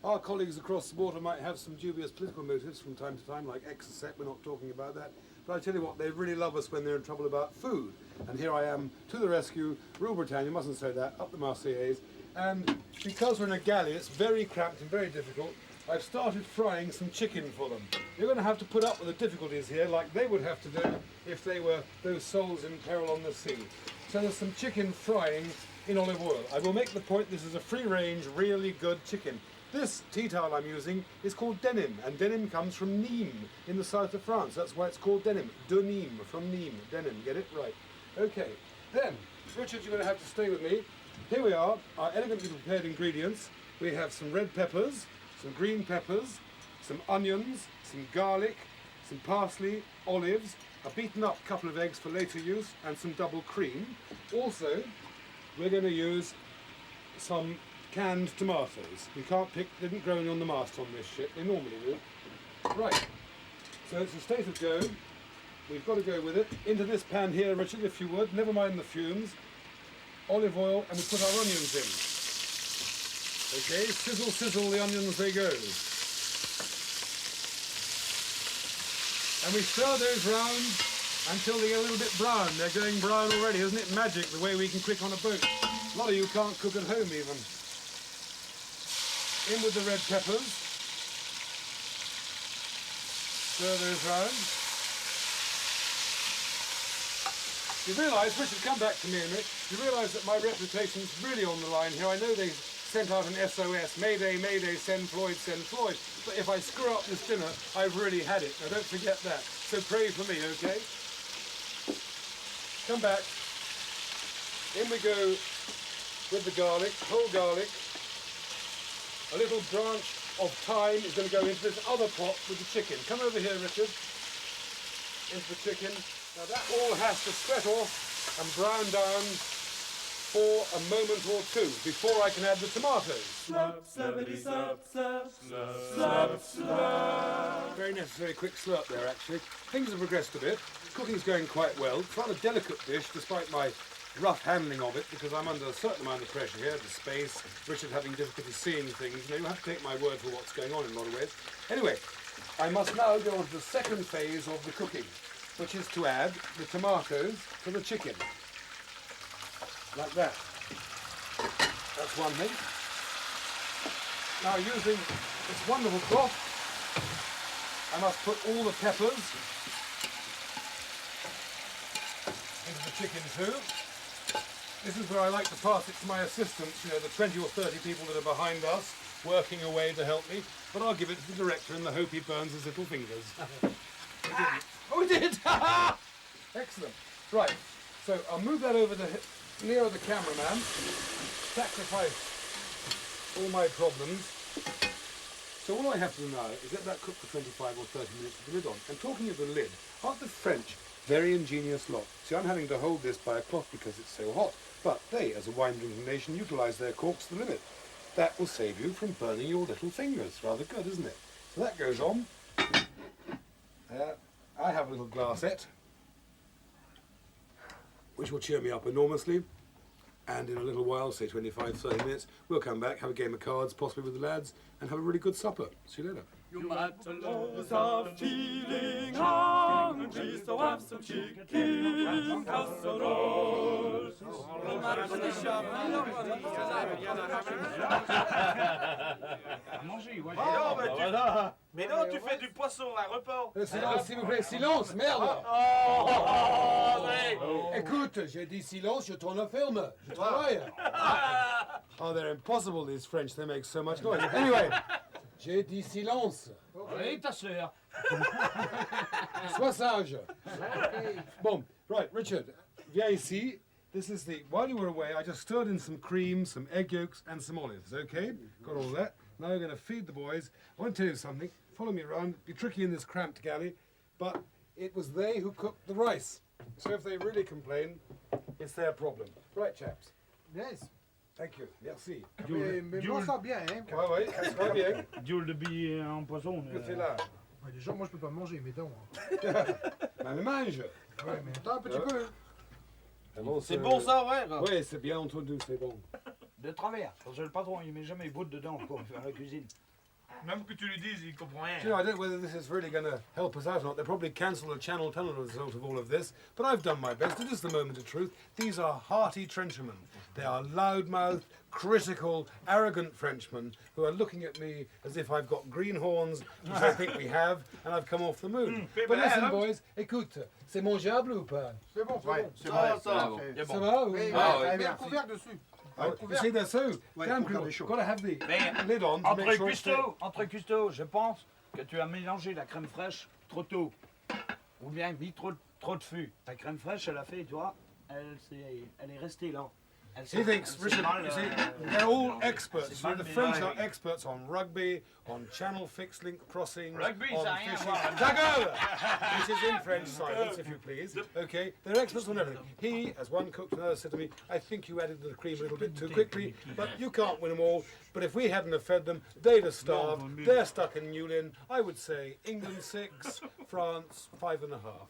Our colleagues across the water might have some dubious political motives from time to time, like Exocet, we're not talking about that. But I tell you what, they really love us when they're in trouble about food. And here I am, to the rescue, Rule Britannia, you mustn't say that, up the Marseillaise. And because we're in a galley, it's very cramped and very difficult. I've started frying some chicken for them. You're going to have to put up with the difficulties here, like they would have to do if they were those souls in peril on the sea. So there's some chicken frying in olive oil. I will make the point this is a free-range, really good chicken. This tea towel I'm using is called denim, and denim comes from Nîmes in the south of France. That's why it's called denim. De Nîmes, from Nîmes. Denim, get it? Right. Okay. Then, Richard, you're going to have to stay with me. Here we are, our elegantly prepared ingredients. We have some red peppers, some green peppers, some onions, some garlic, some parsley, olives, a beaten up couple of eggs for later use, and some double cream. Also, we're going to use some canned tomatoes. We can't pick, didn't grow any on the mast on this ship, they normally do. Right, so it's a state of go. We've got to go with it. Into this pan here, Richard, if you would, never mind the fumes. Olive oil, and we put our onions in. Okay, sizzle, sizzle, the onions they go. And we stir those round until they get a little bit brown. They're going brown already, isn't it magic, the way we can cook on a boat? A lot of you can't cook at home even. In with the red peppers. Stir those round. You realise, Richard, come back to me a minute, you realise that my reputation's really on the line here. I know they sent out an SOS, Mayday, Mayday, send Floyd, send Floyd. But if I screw up this dinner, I've really had it. Now don't forget that. So pray for me, okay? Come back. In we go with the garlic, whole garlic. A little branch of thyme is going to go into this other pot with the chicken. Come over here, Richard. Into the chicken. Now that all has to sweat off and brown down for a moment or two before I can add the tomatoes. Slurp, slurpity, slurp, slurp, slurp, slurp. Very necessary quick slurp there, actually. Things have progressed a bit. Cooking's going quite well. It's not a delicate dish, despite my rough handling of it, because I'm under a certain amount of pressure here, the space, Richard having difficulty seeing things. You know, you have to take my word for what's going on in a lot of ways. Anyway, I must now go on to the second phase of the cooking, which is to add the tomatoes to the chicken. Like that. That's one thing. Now, using this wonderful cloth, I must put all the peppers into the chicken too. This is where I like to pass it to my assistants, you know, the 20 or 30 people that are behind us, working away to help me. But I'll give it to the director in the hope he burns his little fingers. Oh, he did! Excellent. Right, so I'll move that over nearer the cameraman. Sacrifice all my problems. So all I have to do now is let that cook for 25 or 30 minutes with the lid on. And talking of the lid, aren't the French very ingenious lot? See, I'm having to hold this by a cloth because it's so hot. But they, as a wine-drinking nation, utilise their corks to the limit. That will save you from burning your little fingers. Rather good, isn't it? So that goes on. I have a little glassette, which will cheer me up enormously. And in a little while, say 25, 30 minutes, we'll come back, have a game of cards, possibly with the lads, and have a really good supper. See you later. You mataloes are feeling hungry, so have some chicken casserole. Mais non, tu fais du poisson, un repas. Silence, s'il vous plaît, silence, merde! Écoute, j'ai dit silence, je tourne un film, je travaille. Oh, they're impossible, these French, they make so much noise. Anyway, j'ai dit silence. Oui, ta sœur. Sois sage. Bon, right, Richard, viens ici. This is the, while you were away, I just stirred in some cream, some egg yolks, and some olives, okay? Got all that. Now we're going to feed the boys. I want to tell you something. Follow me around. Be tricky in this cramped galley, but it was they who cooked the rice. So if they really complain, it's their problem. Right, chaps? Yes. Thank you. Merci. Mais moi, ça bien, hein. Ouais, ouais, ça va bien. Dieu de billet en poisson. Que c'est là? Ouais, déjà, moi, je peux pas manger, mettons. Mais mange. Ouais, mais attends un petit peu. C'est bon ça, ouais. Oui, c'est bien entendu, c'est bon. De travers, parce que le patron il met jamais bout dedans pour faire la cuisine. Même que tu lui dises, il comprend rien. Do you know, I don't know whether this is really going to help us out or not. They'll probably cancel the Channel Tunnel as a result of all of this. But I've done my best. It is the moment of truth. These are hearty Frenchmen. They are loudmouthed, critical, arrogant Frenchmen who are looking at me as if I've got green horns, which I think we have, and I've come off the moon. But listen, boys, écoute, c'est mangeable ou pas? C'est bon, c'est Ouais, bon. c'est vrai. Ça, C'est Ça bon. va? ou- Mais Ah, ouais, mets le merci. couvercle dessus. Oh, you see, they're so Ouais, damn faut cool. garder chaud. Got to have the Mais lid on to make sure it's Entre cuistot, je pense que tu as mélangé la crème fraîche trop tôt. Ou bien mis trop de fût. La crème fraîche, elle a fait, tu vois, elle est restée là. Elle He s'est- thinks, elle s'est Richard, mal, you see, euh, they're all experts. c'est You know, mal the French mélangé. are experts on rugby, on channel fixed link crossings, Rugby, on ça a rien à fishing. voir. D'accord! Which is in French silence, if you please. Okay, they're experts on everything. He, as one cook to another, said to me, I think you added the cream a little bit too quickly, but you can't win them all. But if we hadn't have fed them, they'd have starved. They're stuck in Newlyn. I would say England 6, France 5.5.